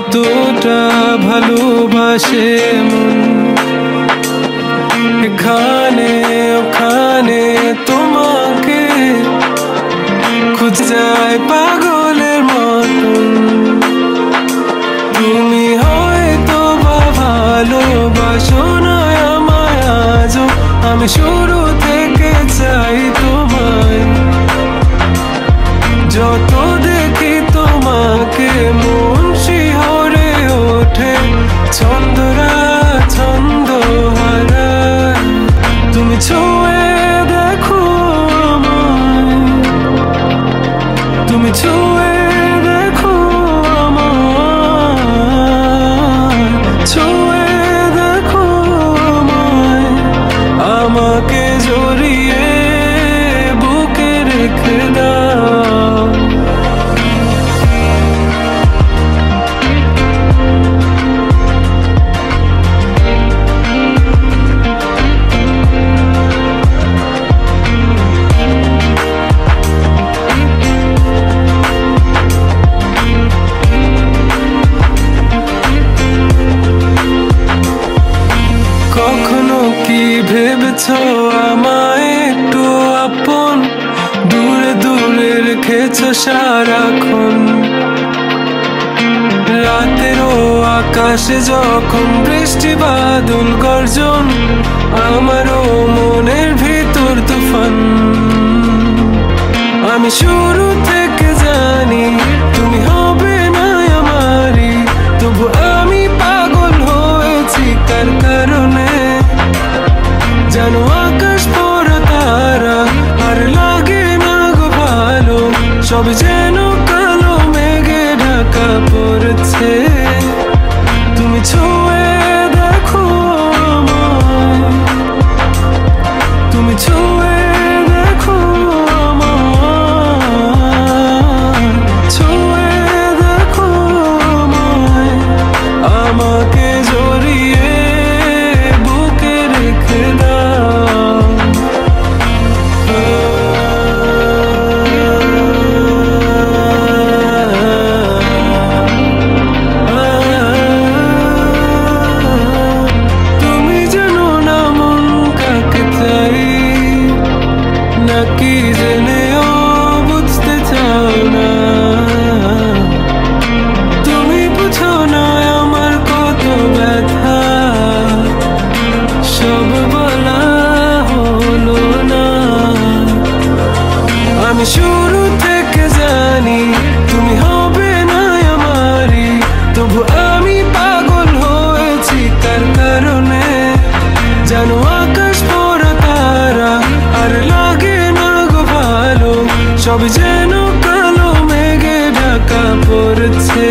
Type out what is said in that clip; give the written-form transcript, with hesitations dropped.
কতটা ভালোবাসে মন, এখানে ওখানে তোমাকে খুঁজে যায় পাগলের মতন। তুমি হয়তো বা ভালোবাসো না আমায় আজও, আমি শুরু থেকে চাই তোমায়। যত দেখি তোমাকে মন শিহরে ওঠে, ছন্দরা ছন্দ হারায়। তুমি ছুঁয়ে দেখো আমায়, তুমি ছুঁয়ে দেখো আমায়, ছুঁয়ে দেখো আমায়। আমাকে জড়িয়ে বুকে রেখে দাও। কখনো কি ভেবেছো আমায় একটু আপন, দূরে দূরে রেখেছো সারাক্ষণ। রাতেরও আকাশে যখন বৃষ্টি বাদল গর্জন, আমারও মনের ভিতর তুফান। আমি শুরু থেকে জানি তুমি হবে না আমারই, তবু আমি পাগল হয়েছি কার কারণে। জানো আকাশ পড়া তারা আর লাগে না গো ভালো, সব যেন কালো মেঘে ঢাকা পড়েছে। তুমি ছুঁয়ে দেখো আমায়, তুমি ছুঁয়ে দেখো আমায়, ছুঁয়ে দেখো আমায়। আমাকে জড়িয়ে বুকে রেখে দাও। তুমি জানো না মন কাকে চাই, নাকি জেনেও বুঝতে চাও না। তুমি বুঝো না আমার কত ব্যথা, সব বলা হলো না। আমি শুরু থেকে জানি তুমি হবে না আমারই, তবু আমি পাগল হয়েছি কার কারণে। জানো আকাশ পড়া তারা আর লাগে না গো ভালো, সব যেন কালো মেঘে ঢাকা পড়েছে।